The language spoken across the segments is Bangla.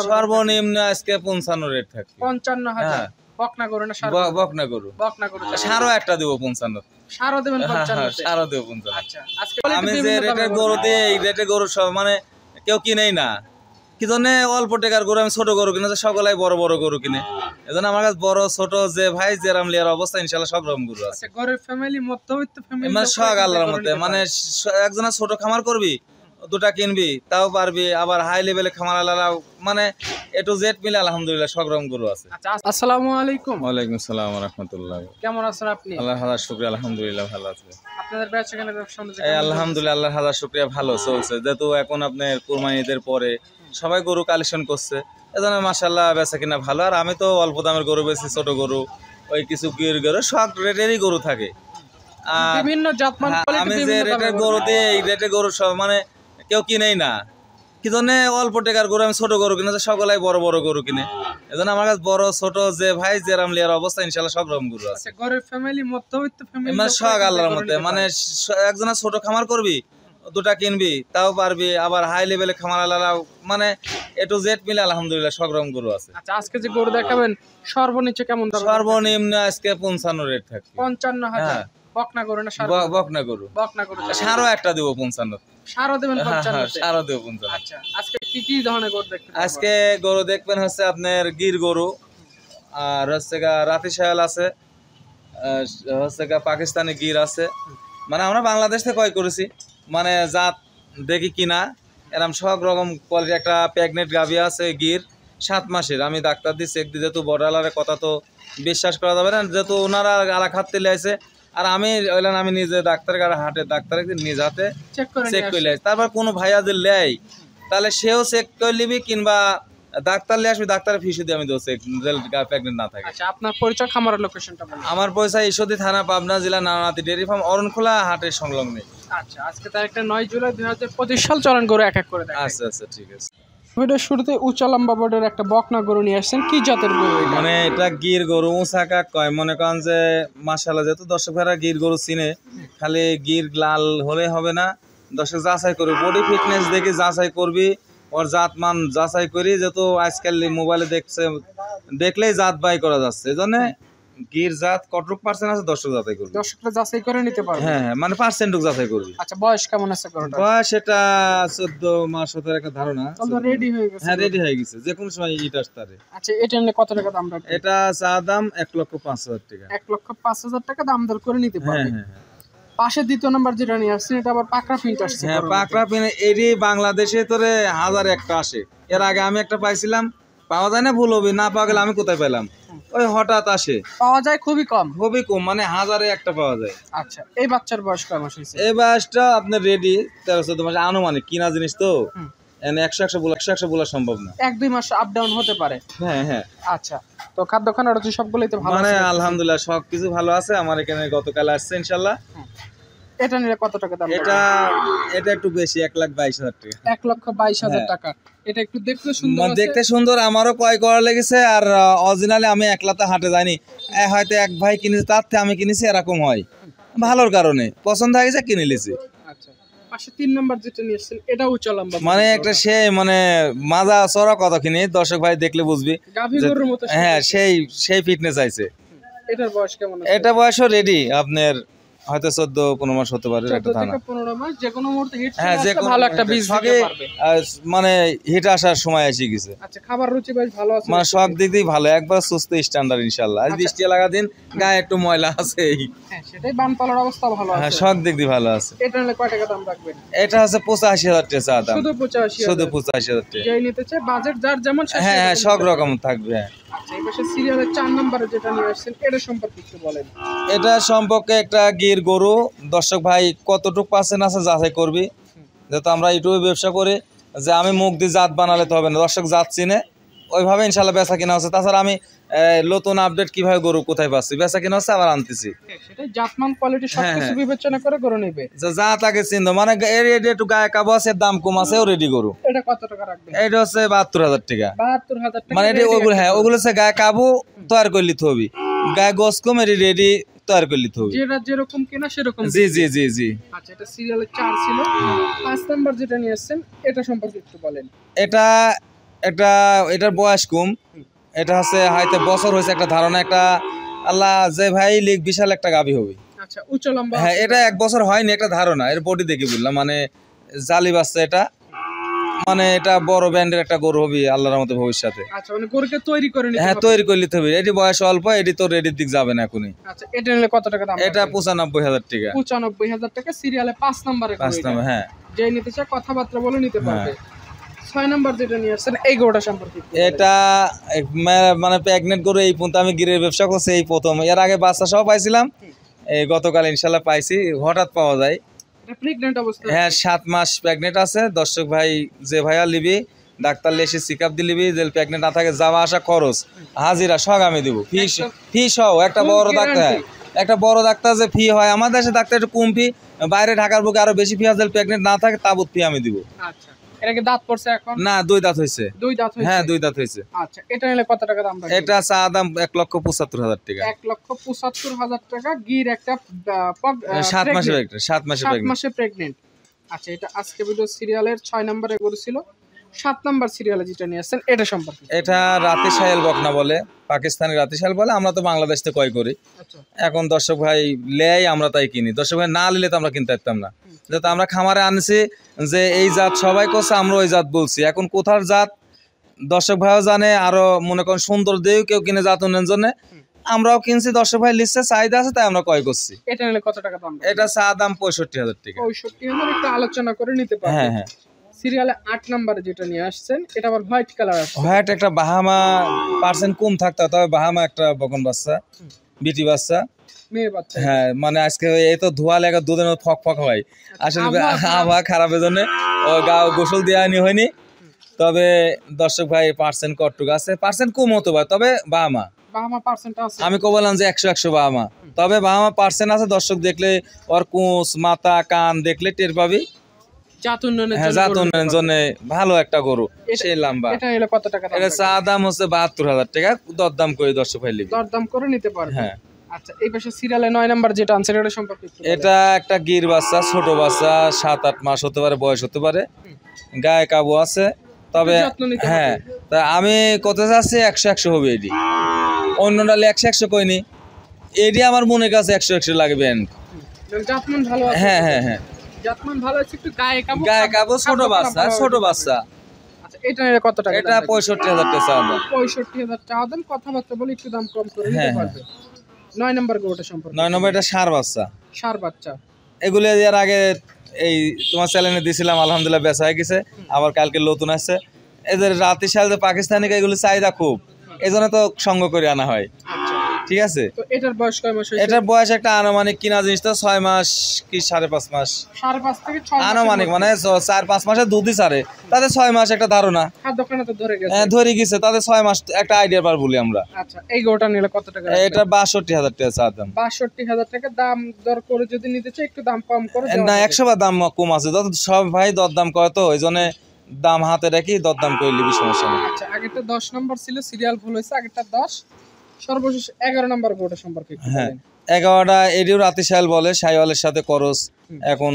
সর্বনিম্ন আজকে 55 রেট থাকে 55,000 বকনা গরু না সার? বকনা গরু। বকনা গরু সারও একটা দেব 55। সারও দেবেন 55 তে? সারও দেব 55। আচ্ছা আজকে আমি যে রেটে গরু দিয়ে এই রেটে গরু সব মানে কেউ কিনেই না, কি জন্য অল্প টাকার গরু আমি ছোট গরু কিনে, সকলাই বড় বড় গরু কিনে। এজন্য আমার কাছে বড় ছোট যে ভাই যেরাম লিয়ার অবস্থা ইনশাআল্লাহ সব রকম গরু আছে। গরিব ফ্যামিলি মধ্যবিত্ত ফ্যামিলি মানে শখ আল্লাহর মতে, মানে একজনের ছোট খামার করবি, দুটা কিনবি তাও পারবি, আবার হাই লেভেলে খামার আলাদা, মানে এ টু জেড মিলে আলহামদুলিল্লাহ সব রকম গরু আছে। আচ্ছা আসসালামু আলাইকুম। ওয়ালাইকুম আসসালাম ওয়া রাহমাতুল্লাহ। কেমন আছেন আপনি? আল্লাহর হাজার শুকরিয়া, আলহামদুলিল্লাহ ভালো আছে। আপনাদের বেচা কেনার ব্যবসা অনুযায়ী এই আলহামদুলিল্লাহ আল্লাহর হাজার শুকরিয়া ভালো চলছে, যেহেতু এখন আপনার কুরবানি ঈদের পরে সবাই গরু কালেকশন করছে, এজন্য মাশাআল্লাহ বেচা কিনা ভালো। আর আমি তো অল্প দামের গরু বেশি, ছোট গরু ওই কিছু গির গরু সব রেটেরই গরু থাকে। আর বিভিন্ন জাতমান আমি যে রেটের গরু দিয়ে এই রেটে গরু সব মানে কেউ কিনেই না, কি জন্য অল্প টাকার গরু আমি ছোট গরু কিনে, সকলাই বড় বড় গরু কিনে। এজন্য আমার কাছে বড় ছোট যে ভাই যেরাম লিয়ার অবস্থা ইনশাআল্লাহ সব রকম গরু আছে। গরিব ফ্যামিলি মধ্যবিত্ত ফ্যামিলি মানে শখ আল্লাহর মতে, মানে একজনের ছোট খামার করবি, দুটা কিনবি তাও পারবি, আবার হাই লেভেলে খামার আলাদা, মানে এ টু জেড মিলে আলহামদুলিল্লাহ সব রকম গরু আছে। আচ্ছা আজকে যে গরু দেখাবেন সর্বনিম্ন কেমন দাম? সর্বনিম্ন আজকে 55 রেট থাকে 55,000 বকনা গরু না সার? বকনা গরু। বকনা গরু সারও একটা দেব 55। সারও দেবেন 55 তে? সারও দেব 55। আচ্ছা আজকে কি কি ধরনের গরু দেখবেন? আজকে গরু দেখবেন হচ্ছে আপনার গির গরু, আর হচ্ছে রাতি শায়াল আছে, হচ্ছে পাকিস্তানি গির আছে। মানে আমরা বাংলাদেশ থেকে ক্রয় করেছি, মানে জাত দেখি কিনা এরকম সব রকম কোয়ালিটি। একটা প্রেগনেন্ট গাভী আছে গির 7 মাসের, আমি ডাক্তার দিয়ে চেক দিই, যেহেতু বর্ডারের কথা তো বিশ্বাস করা যাবে না, যেহেতু ওনারা আলা খাতে লাইছে। আর আমি ওইলেন আমি নিজে ডাক্তারের কাছে হাটে ডাক্তার নিজ হাতে চেক করে লাইছি। তারপর কোনো ভাইয়া যে লেয় তাহলে সেও চেক করে নিবি, কিংবা ডাক্তার লিয়ে আসবি, ডাক্তারের ফিসে দিয়ে আমি দেবো চেক প্রেগনেন্ট না থাকে। আচ্ছা আপনার পরিচয় খামারের লোকেশনটা বলুন। আমার পরিচয় ঈশ্বরদী থানা, পাবনা জেলা, নানানাতি ডেয়ারি ফার্ম, অরণখোলা হাটের সংলগ্নে। আচ্ছা আজকে তারিখটা 9 জুলাই 2025 সাল। চলেন গরু এক এক করে দেখাই। আচ্ছা আচ্ছা ঠিক আছে। ভিডিওর শুরুতে উঁচা লম্বা বর্ডের একটা বকনা গরু নিয়ে আসছেন, কি জাতের গরু এটা? মানে এটা গির গরু, উঁচা কাক কয়, মনে করেন যে মাশাআল্লাহ, যেহেতু দর্শক ভাইরা গির গরু চিনে, খালি গির লাল হলে হবে না, দর্শক যাচাই করবি, বডি ফিটনেস দেখে যাচাই করবি, ওর জাত মান যাচাই করি, যেহেতু আজকাল মোবাইলে দেখলেই জাত বাই করা যাচ্ছে, এই জন্য গির জাত কতটুকু পার্সেন্ট আছে দর্শক যাচাই করবে, দর্শকরা যাচাই করে নিতে পারবে। হ্যাঁ হ্যাঁ, মানে পার্সেন্টুকু যাচাই করবি। আচ্ছা বয়স কেমন আছে গরুটা? বয়স এটা 14 মাস হতে একটা ধারণা। রেডি হয়ে গেছে? হ্যাঁ রেডি হয়ে গেছে, যে কোনো সময় ইট আসতে পারে। আচ্ছা এটা নিয়ে কত টাকা দাম রাখবেন? এটা চা দাম 1,05,000 টাকা। 1,05,000 টাকা দাম দর করে নিতে পারবে। হ্যাঁ হ্যাঁ। পাশে দ্বিতীয় নাম্বার যেটা নিয়ে আসছেন এটা আবার পাকড়া প্রিন্ট আসছে। হ্যাঁ পাকড়া প্রিন্ট, এরই বাংলাদেশে তোরে 1000 একটা আসে। এর আগে আমি একটা পাইছিলাম, পাওয়া যায় না, ভুল হবে না, পাওয়া গেলে আমি কোথায় পেলাম, ওই হঠাৎ আসে, পাওয়া যায় খুবই কম, মানে 1000-এ একটা পাওয়া যায়। আচ্ছা এই বাচ্চার বয়স কয় মাস হয়েছে? এই বাসটা আপনার রেডি 13-14 মাস, আনুমানিক কিনা জিনিস তো, 100 বলা সম্ভব না, 1-2 মাস আপ ডাউন হতে পারে। হ্যাঁ হ্যাঁ। আচ্ছা তো খাদ্য খানার রুচি সবগুলোই তো ভালো মানে আছে? আলহামদুলিল্লাহ সবকিছু ভালো আছে। আমার এখানে গতকাল আসছে ইনশাআল্লাহ। এটা নিলে কত টাকা দাম? এটা একটু বেশি, 1,22,000 টাকা। 1,22,000 টাকা। এটা একটু দেখতে সুন্দর আছে, দেখতে সুন্দর, আমারও ক্রয় করা লেগেছে। আর অরিজিনালি আমি একলাতে হাটে যাইনি, হয়তো এক ভাই কিনেছে, তার থেকে আমি কিনেছি, এরকম হয়, ভালোর কারণে পছন্দ হয়ে গেছে কিনে নিয়েছি। আচ্ছা পাশে 3 নাম্বার যেটা নিয়ে আসছেন এটাও চলাম, মানে একটা সেই মানে মাজা চড়া কত কিনে, দর্শক ভাই দেখলে বুঝবি, গাভী গরুর মতো। হ্যাঁ সেই ফিটনেস আছে। এটার বয়স কেমন আছে? এটা বয়সও রেডি, আপনার হয়তো 14-15 মাস হতে পারে। 14-15 মাস, যে কোনো মুহূর্তে হিট হ্যাঁ, যে ভালো একটা বীজ দিতে পারবে, মানে হিট আসার সময় এসে গেছে। আচ্ছা খাবার রুচি বেশ ভালো আছে, মানে সব দিক দিয়ে ভালো, একবার সুস্থ স্ট্যান্ডার্ড ইনশাআল্লাহ। আজ বৃষ্টি লাগা দিন, গায়ে একটু ময়লা আছে, হ্যাঁ সেটাই, বানপালার অবস্থা ভালো আছে, হ্যাঁ সব দিক দিয়ে ভালো আছে। এটা নিলে কয় টাকা দাম রাখবেন? এটা হচ্ছে 85,000 টাকা চা দাম, শুধু 85,000 টাকা। যেই নিতে চায় বাজেট যার যেমন, হ্যাঁ হ্যাঁ সব রকম থাকবে। আচ্ছা এই পাশে সিরিয়ালের 4 নম্বরে যেটা নিয়ে আসছেন এটা সম্পর্কে একটু বলেন। এটা সম্পর্কে একটা গির গরু, দর্শক ভাই কতটুকু পার্সেন্ট আছে যাচাই করবি, যেহেতু আমরা ইউটিউবে ব্যবসা করি, যে আমি মুখ দিয়ে জাত বানালে তো হবে না, দর্শক জাত চিনে ওইভাবে ইনশাল্লাহ বেচা কিনা হচ্ছে। তাছাড়া আমি নতুন আপডেট কিভাবে গরু কোথায় পাচ্ছি, বেচা কিনা হচ্ছে, আবার আনতেছি, সেটাই জাতমান কোয়ালিটি সবকিছু বিবেচনা করে গরু নেবে, জাত আগে চিনতো, মানে এর একটু গায়ে কাবু আছে, দাম কম আছে, ও রেডি গরু। এটা কত টাকা রাখবেন? এটা হচ্ছে 72,000 টাকা। 72,000 টাকা, মানে এটা ওগুলো, হ্যাঁ ওগুলো হচ্ছে গায়ে কাবু তৈরি করে লিতে হবে, গায়ে গোস কম রেডি তৈরি করে লিতে হবে, যেটা যেরকম কিনা সেরকম। জি জি জি জি। আচ্ছা এটা সিরিয়ালের 4 ছিল। 5 নাম্বার যেটা নিয়ে আসছেন এটা সম্পর্কে একটু বলেন। এটা একটা এটার বয়স কম, এটা হচ্ছে হয়তো বছর হয়েছে একটা ধারণা, একটা আল্লাহ যে ভাই লিগ বিশাল একটা গাভী হবে। আচ্ছা উচ্চ লম্বা হ্যাঁ, এটা 1 বছর হয়নি, একটা ধারণা এর বডি দেখে বললাম, মানে জালি বাচ্চা এটা, মানে এটা বড় ব্যান্ডের একটা গরু হবে আল্লাহর রহমতে ভবিষ্যতে। আচ্ছা মানে গরুকে তৈরি করে নিতে হ্যাঁ, হবে। তৈরি করে নিতে হবে, এটি বয়স অল্প, এটি তো রেডির দিক যাবে না এখনই। আচ্ছা এটা নিলে কত টাকা দাম? এটা 95,000 টাকা। 95,000 টাকা, সিরিয়ালে 5 নম্বরে 5 নম্বর। হ্যাঁ, যে নিতে চায় কথাবার্তা বলে নিতে পারবে। 6 নাম্বার যেটা নিয়ে আসছেন এই গরুটা সম্পর্কে একটু বলেন। এটা মানে প্রেগনেন্ট গরু এই পর্যন্ত আমি গিরের ব্যবসা করছি এই প্রথম, এর আগে বাচ্চা সহ পাইছিলাম, এই গতকাল ইনশাল্লাহ পাইছি, হঠাৎ পাওয়া যায়। এটা প্রেগন্যান্ট অবস্থা? হ্যাঁ, 7 মাস প্রেগনেন্ট আছে। দর্শক ভাই যে ভাইয়া লিবি ডাক্তার এসে চেক আপ দিলিবি, যে প্রেগনেন্ট না থাকে যাওয়া আসা খরচ হাজিরা সব আমি দিব, ফি সহ একটা বড় ডাক্তার, একটা বড় ডাক্তার যে ফি হয় আমাদের দেশে ডাক্তার একটু কম ফি, বাইরে ঢাকার বুকে আরো বেশি ফি আছে, প্রেগনেন্ট না থাকে তাবুত ফি আমি দিব। আচ্ছা এটা কি দাঁত পড়ছে এখন? না, 2 দাঁত হয়েছে। 2 দাঁত হয়েছে? হ্যাঁ, 2 দাঁত হয়েছে। আচ্ছা এটা নিলে কত টাকা দাম রাখবেন? এটা চা দাম 1,75,000 টাকা। 1,75,000 টাকা, গির একটা 7 মাসের একটা, 7 মাসের 7 প্রেগনেন্ট। মাসে প্রেগনেন্ট। আচ্ছা এটা আজকে ভিডিও সিরিয়ালের 6 নম্বরে গরু ছিল। 7 নাম্বার সিরিয়ালে যেটা নিয়ে আসছেন এটা সম্পর্কে। এটা রাতি সাহেল বকনা বলে, পাকিস্তানি রাতি সাহেল বলে, আমরা তো বাংলাদেশ থেকে ক্রয় করি। আচ্ছা এখন দর্শক ভাই লেয় আমরা তাই কিনি, দর্শক ভাই না নিলে তো আমরা কিনতে পারতাম না, যেহেতু আমরা খামারে আনছি যে এই জাত সবাই করছে, আমরা ওই জাত বলছি। এখন কোথার জাত দর্শক ভাইও জানে, আরো মনে করেন সুন্দর দেও কেউ কিনে জাত উন্নয়নের জন্য, আমরাও কিনছি, দর্শক ভাই লিখছে চাহিদা আছে তাই আমরা ক্রয় করছি। এটা নিলে কত টাকা দাম? এটা চা দাম 65,000 টাকা। 65,000 একটু আলোচনা করে নিতে পারবেন। হ্যাঁ হ্যাঁ। সিরিয়ালে 8 নম্বরে যেটা নিয়ে আসছেন এটা আবার হোয়াইট কালার আছে। হোয়াইট একটা বাহামা পার্সেন্ট কম থাকতে হয়, তবে বাহামা একটা বকন বাচ্চা, বিটি বাচ্চা। মেয়ে বাচ্চা। হ্যাঁ, মানে আজকে এই তো ধোয়া লেগে দুধের মধ্যে ফক ফক হয়, আসলে আবহাওয়া খারাপের জন্য ও গা গোসল দেওয়া হয়নি। তবে দর্শক ভাই পার্সেন্ট কটটুক আছে, পার্সেন্ট কম হতে পারে, তবে বাহামা বাহামা পার্সেন্ট আছে। আমি বললাম যে 100 বাহামা, তবে বাহামা পার্সেন্ট আছে। দর্শক দেখলে ওর কুঁচ মাথা কান দেখলে টের পাবি। জাত উন্নয়নের হ্যাঁ, জাত উন্নয়নের জন্য ভালো একটা গরু, সেই লম্বা। এটা নিলে কত টাকা দাম? এটা চা দাম হচ্ছে 72,000 টাকা, দরদাম করে দর্শক ভাই লিবি। দরদাম করে নিতে পারবে। হ্যাঁ। আচ্ছা এই পাশে সিরিয়ালে 9 নাম্বার যেটা আনছেন এটা সম্পর্কে একটু বলেন। এটা একটা গির বাচ্চা, ছোট বাচ্চা, 7-8 মাস হতে পারে, বয়স হতে পারে, গায়ে কাবু আছে। তবে যত্ন নিতে হবে। হ্যাঁ, তা আমি কত চাচ্ছি 100 হবে এটি, অন্যটা 100 কইনি, এটি আমার মনে কাছে 100 লাগবে। জাতমান ভালো আছে। হ্যাঁ হ্যাঁ হ্যাঁ, জাতমান ভালো আছে, একটু গায়ে কাবু। গায়ে কাবু, ছোট বাচ্চা, ছোট বাচ্চা। আচ্ছা এটা নিলে কত টাকা? এটা 65,000 টাকা চা দাম। 65,000 টাকা দাম, কথাবার্তা বলে একটু দাম কম করে নিতে পারবে। 9 নাম্বার গরুটা সম্পর্কে। 9 নম্বর এটা ষাঁড় বাচ্চা। ষাঁড় বাচ্চা। এগুলো এর আগে এই তোমার চ্যানেলে দিছিলাম, আলহামদুলিল্লাহ বেচা হয়ে গেছে, আবার কালকে নতুন আসছে। এদের রাতি সাল পাকিস্তানি এগুলো চাহিদা খুব, এই জন্য তো সঙ্গ করে আনা হয়। আচ্ছা ঠিক আছে। তো এটার বয়স কয় মাস হয়েছে? এটার বয়স একটা আনুমানিক কিনা জিনিস তো 6 মাস কি 5.5 মাস, 5.5 থেকে 6 মাস আনুমানিক, মানে 4-5 মাসের দুধই ছাড়ে, তাদের 6 মাস একটা ধারণা। হ্যাঁ দোকানে তো ধরে গেছে। ধরে গেছে, তাদের 6 মাস একটা আইডিয়া পার বলি আমরা। আচ্ছা এই গরুটা নিলে কত টাকা? এটা 62,000 টাকা চা দাম। 62,000 টাকা দাম দর করে যদি নিতে চাই একটু দাম কম করে দেওয়া না, যাবে। 100 বার দাম কম আছে, সব ভাই দরদাম করে, তো ওই জন্য দাম হাতে রাখি, দরদাম করে নিবি, সমস্যা নেই। আচ্ছা আগেরটা 10 নম্বর ছিল, সিরিয়াল ভুল হয়েছে, আগেরটা 10, সর্বশেষ 11 নম্বর গরুটা সম্পর্কে একটু হ্যাঁ, বলেন। 11টা এডিও রাতি শাইল বলে, শাইওয়ালের সাথে করস। এখন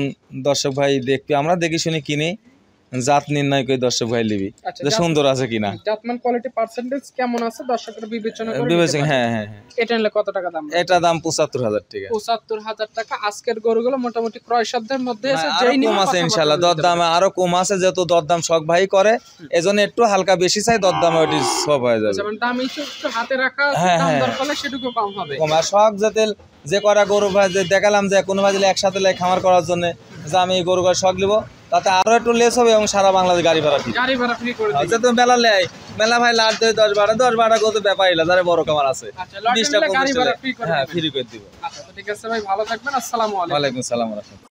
দর্শক ভাই দেখবি, আমরা দেখি শুনি কিনি, জাত নির্ণয় করে দর্শক ভাই লিবি আচ্ছা, যে সুন্দর আছে কিনা, জাতমান কোয়ালিটি পার্সেন্টেজ কেমন আছে দর্শকরা বিবেচনা করে নিতে বিবেচনা। পারে। হ্যাঁ হ্যাঁ হ্যাঁ, এটা নিলে কত টাকা দাম? এটা দাম 75,000 টাকা। 75,000 টাকা। আজকের গরুগুলো মোটামুটি ক্রয় সাধ্যের মধ্যে আছে, আরো যেই নিয়ে কম আছে কথা ইনশাআল্লাহ, বলতে দরদাম আরো কম আছে, যেহেতু দরদাম শখ ভাই করে, এজন্য একটু হালকা বেশি চাই, দরদাম ওইটি সব হয়ে যাবে। যেমন দাম একটু হাতে রাখা, হ্যাঁ, দাম হ্যাঁ। দর করলে সেটুকু কম হবে। কম আর শখ যাতে যে করা গরু ভাই যে দেখালাম যে কোনো ভাই দিলে একসাথে লাই খামার করার জন্য, যে আমি এই গরু গাছ শখ নিবো, তাতে আরো একটু লেস হবে এবং সারা বাংলাদেশ গাড়ি ভাড়া ফ্রি। গাড়ি ভাড়া ফ্রি করে দিই। যেহেতু মেলা লেয়, মেলা ভাই লাট দেয় 10-12 কত ব্যাপারই যারা বড় কামার আছে, আচ্ছা লটে 20টা নিলে গাড়ি 25টা ভাড়া ফ্রি করে হ্যাঁ দিবেন। ফ্রি করে দিব। আচ্ছা তো ঠিক আছে ভাই, ভালো থাকবেন। আসসালামু আলাইকুম। ওয়ালাইকুম সালাম।